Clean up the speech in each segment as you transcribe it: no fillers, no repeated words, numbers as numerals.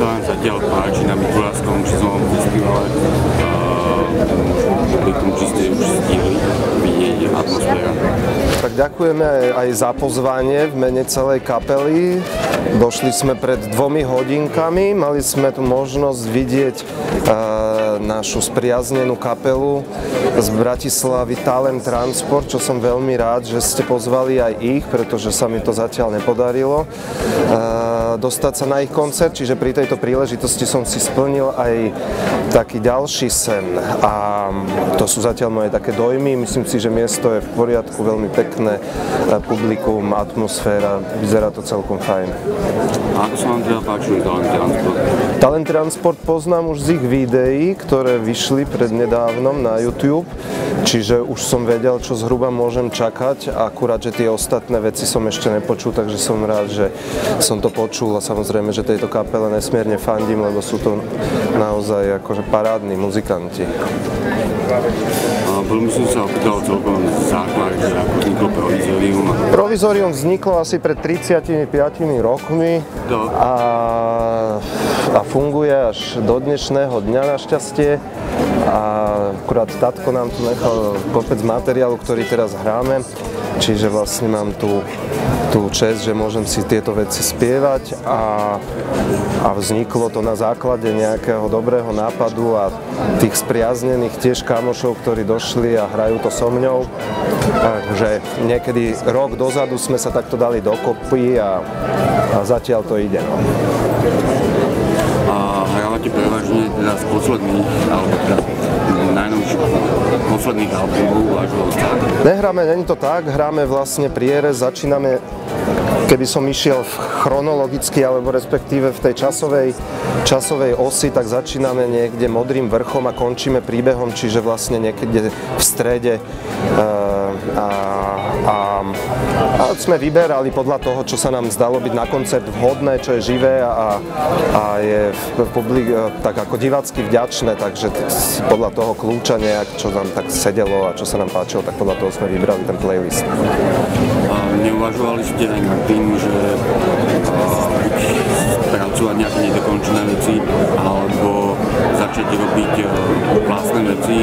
vám zatiaľ páči na Mikulášskom čistovom festivale? Publikum či ste už stihli vidieť atmosféra? Tak ďakujeme aj za pozvanie v mene celej kapely. Došli sme pred 2 hodinkami, mali sme tu možnosť vidieť našu spriaznenú kapelu z Bratislavy Talent Transport, čo som veľmi rád, že ste pozvali aj ich, pretože sa mi to zatiaľ nepodarilo dostať sa na ich koncert, čiže pri tejto príležitosti som si splnil aj taký ďalší sen a to sú zatiaľ moje také dojmy. Myslím si, že miesto je v poriadku, veľmi pekné publikum, atmosféra, vyzerá to celkom fajn. A ako sa vám teda páčil Talent Transport? Talent Transport poznám už z ich videí, ktoré vyšli prednedávnom na YouTube, čiže už som vedel, čo zhruba môžem čakať, akurát, že tie ostatné veci som ešte nepočul, takže som rád, že som to počul a samozrejme, že tejto kapele nesmierne fandím, lebo sú to naozaj akože parádni muzikanti. Veľmi som sa opýtal celkom základ, že ako vzniklo Provizorium. Provizorium vzniklo asi pred 35 rokmi a funguje až do dnešného dňa našťastie. A akurát tatko nám tu nechal kopec materiálu, ktorý teraz hráme. Čiže vlastne mám tú česť, že môžem si tieto veci spievať a vzniklo to na základe nejakého dobrého nápadu a tých spriaznených tiež kamošov, ktorí došli a hrajú to so mňou. Takže niekedy rok dozadu sme sa takto dali dokopy a zatiaľ to ide. No. A hrávate prevažne teda z posledných, alebo teda najnovších posledných albumov vášho otca? Nehráme, není to tak, hráme vlastne prierez, začíname, keby som išiel chronologicky, alebo respektíve v tej časovej osi, tak začíname niekde Modrým vrchom a končíme príbehom, čiže vlastne niekde v strede a sme vyberali podľa toho, čo sa nám zdalo byť na koncert vhodné, čo je živé a je tak ako divácky vďačné, takže podľa toho kľúča nejak, čo nám tak sedelo a čo sa nám páčilo, tak podľa toho sme vybrali ten playlist. A neuvažovali ste aj nad tým, že spracovať nejaké nedokončené veci alebo začať robiť vlastné veci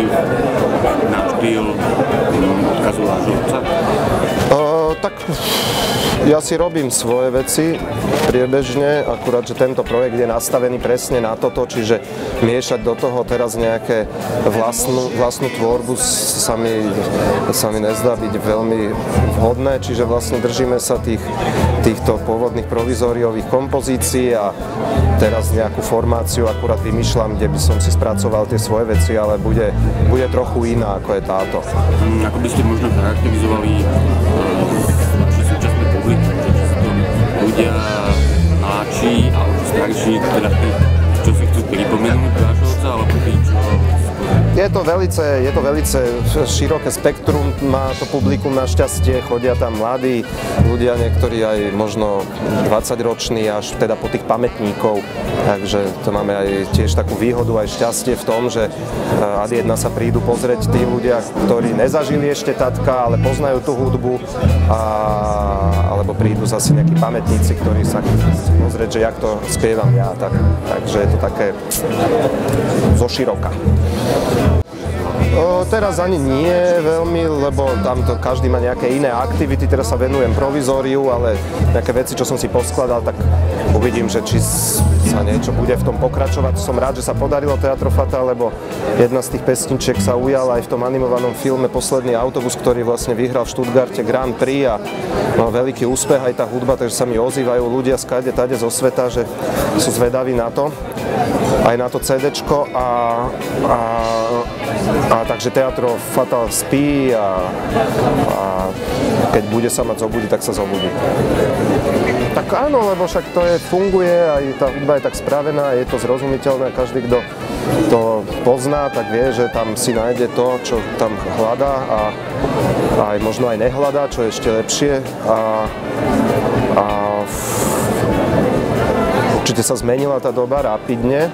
na štýl odkazu vášho otca? Tak ja si robím svoje veci priebežne, akurát, že tento projekt je nastavený presne na toto, čiže miešať do toho teraz nejaké vlastnú tvorbu sa mi nezdá byť veľmi vhodné, čiže vlastne držíme sa týchto pôvodných provizóriových kompozícií a teraz nejakú formáciu akurát vymýšľam, kde by som si spracoval tie svoje veci, ale bude trochu iná, ako je táto. Ako by ste možno charakterizovali súčasné publikum, že sú to ľudia mladší alebo starší, teda tí, čo si chcú pripomenúť vášho otca, alebo tí, čo... Je to velice široké spektrum, má to publikum našťastie, chodia tam mladí ľudia, niektorí aj možno 20-roční, až teda po tých pamätníkov, takže to máme aj tiež takú výhodu, aj šťastie v tom, že ad jedna sa prídu pozrieť tí ľudia, ktorí nezažili ešte tatka, ale poznajú tú hudbu, alebo prídu zase nejakí pamätníci, ktorí sa chcú pozrieť, že jak to spievam ja, takže je to také zoširoka. Teraz ani nie veľmi, lebo tamto každý má nejaké iné aktivity, teraz sa venujem provizóriu, ale nejaké veci, čo som si poskladal, tak uvidím, že či sa niečo bude v tom pokračovať. Som rád, že sa podarilo Teatro Fatal, lebo jedna z tých pesničiek sa ujala aj v tom animovanom filme Posledný autobus, ktorý vlastne vyhral v Stuttgarte Grand Prix a mal veľký úspech aj tá hudba, takže sa mi ozývajú ľudia skade tade zo sveta, že sú zvedaví na to, aj na to CDčko a takže Teatro Fatal spí a keď bude sa mať zobudiť, tak sa zobudí. Tak áno, lebo však to funguje, aj tá hudba je tak spravená, je to zrozumiteľné, každý, kto to pozná, tak vie, že tam si nájde to, čo tam hľadá a aj možno aj nehľadá, čo je ešte lepšie a určite sa zmenila tá doba rapidne,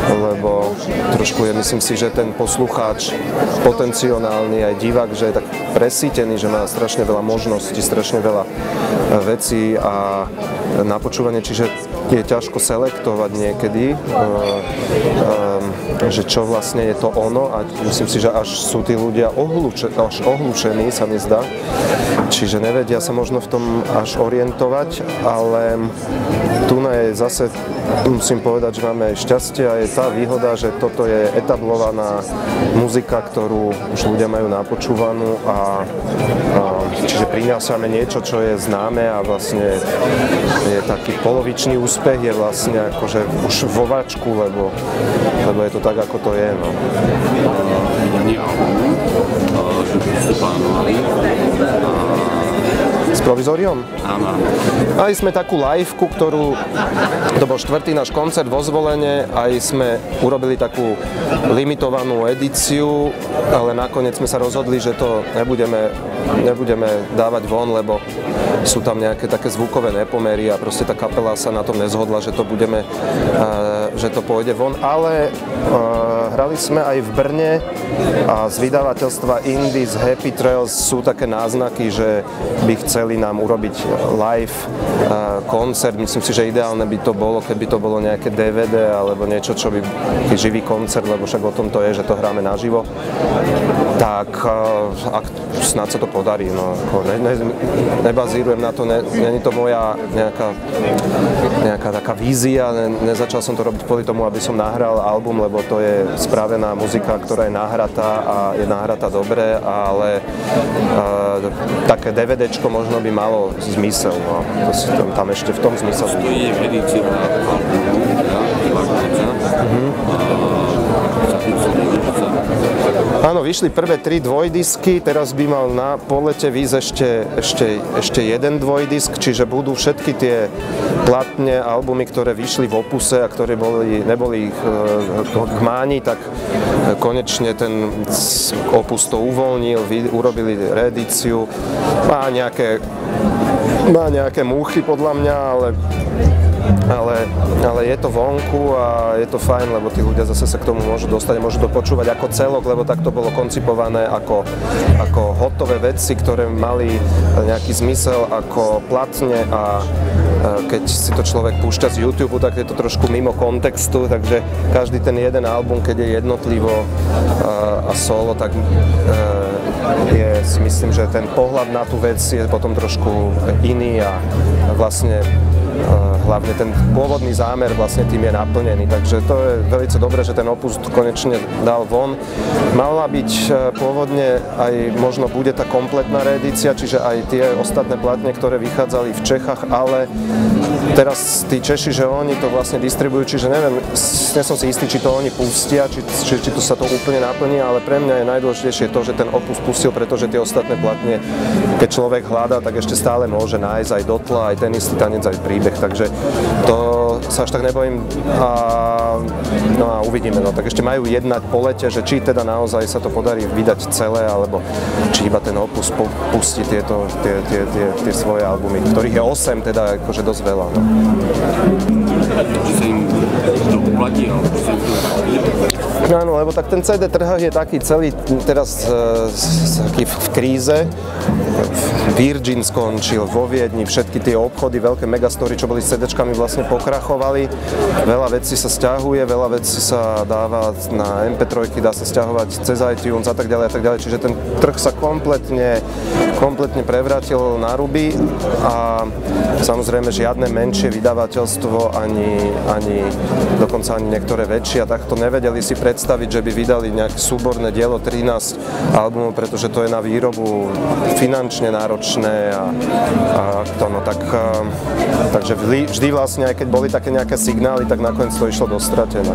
lebo trošku je, myslím si, že ten poslucháč potenciálny aj divák, že je tak presítený, že má strašne veľa možností, strašne veľa veci a na počúvanie, čiže je ťažko selektovať niekedy, že čo vlastne je to ono a myslím si, že až sú tí ľudia až ohlušení, sa mi zdá, čiže nevedia sa možno v tom až orientovať, ale tu je zase, musím povedať, že máme šťastie a je tá výhoda, že toto je etablovaná muzika, ktorú už ľudia majú napočúvanú a čiže prinášame niečo, čo je známe a vlastne je taký polovičný úspech, je vlastne akože už vo váčku, lebo je to tak, ako to je. No. Že by ste plánovali s Provizoriom? Áno. Mali sme takú liveku, to bol 4. náš koncert vo Zvolene, aj sme urobili takú limitovanú edíciu, ale nakoniec sme sa rozhodli, že to nebudeme dávať von, lebo sú tam nejaké také zvukové nepomery a proste tá kapela sa na tom nezhodla, že to pôjde von, ale hrali sme aj v Brne a z vydavateľstva Indies Happy Trails sú také náznaky, že by chceli nám urobiť live koncert. Myslím si, že ideálne by to bolo, keby to bolo nejaké DVD alebo niečo, čo by živý koncert, lebo však o tom to je, že to hráme naživo. Tak snad sa to podarí. No, nebazírujem na to, není to moja nejaká taká vízia, nezačal som to robiť kvôli tomu, aby som nahral album, lebo to je spravená muzika, ktorá je nahratá a je nahratá dobre, ale také DVDčko možno by malo zmysel, no. Tam ešte v tom zmysel. Stojí edícia albumu, Áno, vyšli prvé 3 dvojdisky, teraz by mal po lete výjsť ešte jeden dvojdisk, čiže budú všetky tie platne, albumy, ktoré vyšli v opuse a ktoré neboli k máni, tak konečne ten opus to uvoľnil, urobili reedíciu, má nejaké múchy podľa mňa, ale je to vonku a je to fajn, lebo tí ľudia zase sa k tomu môžu dostať, môžu to počúvať ako celok, lebo tak to bolo koncipované ako hotové veci, ktoré mali nejaký zmysel ako platne a keď si to človek púšťa z YouTube, tak je to trošku mimo kontextu, takže každý ten jeden album, keď je jednotlivo a solo, tak si myslím, že ten pohľad na tú vec je potom trošku iný a vlastne hlavne ten pôvodný zámer vlastne tým je naplnený, takže to je veľmi dobré, že ten opus konečne dal von. Mala byť pôvodne aj možno bude tá kompletná reedícia, čiže aj tie ostatné platne, ktoré vychádzali v Čechách, ale teraz tí Češi, že oni to vlastne distribujú, čiže neviem, nie som si istý, či to oni pustia, či to sa to úplne naplní, ale pre mňa je najdôležitejšie to, že ten opus pustil, pretože tie ostatné platne, keď človek hľadá, tak ešte stále môže nájsť aj Dotla, aj Ten istý tanec, aj Príbeh, takže to sa až tak nebojím a uvidíme. No tak ešte majú jednať po lete, že či teda naozaj sa to podarí vydať celé, alebo či iba ten opus pustí tie svoje albumy, ktorých je 8, teda akože dosť veľa. No. Či sa im to uplatí, alebo či sa im to Áno, lebo tak ten CD trh je taký celý teraz taký v kríze. Virgin skončil, vo Viedni, všetky tie obchody, veľké megastory, čo boli s CD-čkami, vlastne pokrachovali. Veľa vecí sa sťahuje, veľa vecí sa dáva na MP3, dá sa sťahovať cez iTunes a tak ďalej, čiže ten trh sa kompletne prevrátil na ruby a samozrejme žiadne menšie vydavateľstvo ani dokonca ani niektoré väčšie a takto nevedeli si predstaviť, že by vydali nejaké súborné dielo 13 albumov, pretože to je na výrobu finančne náročné a to no tak, takže vždy vlastne, aj keď boli také nejaké signály, tak nakoniec to išlo do stratené.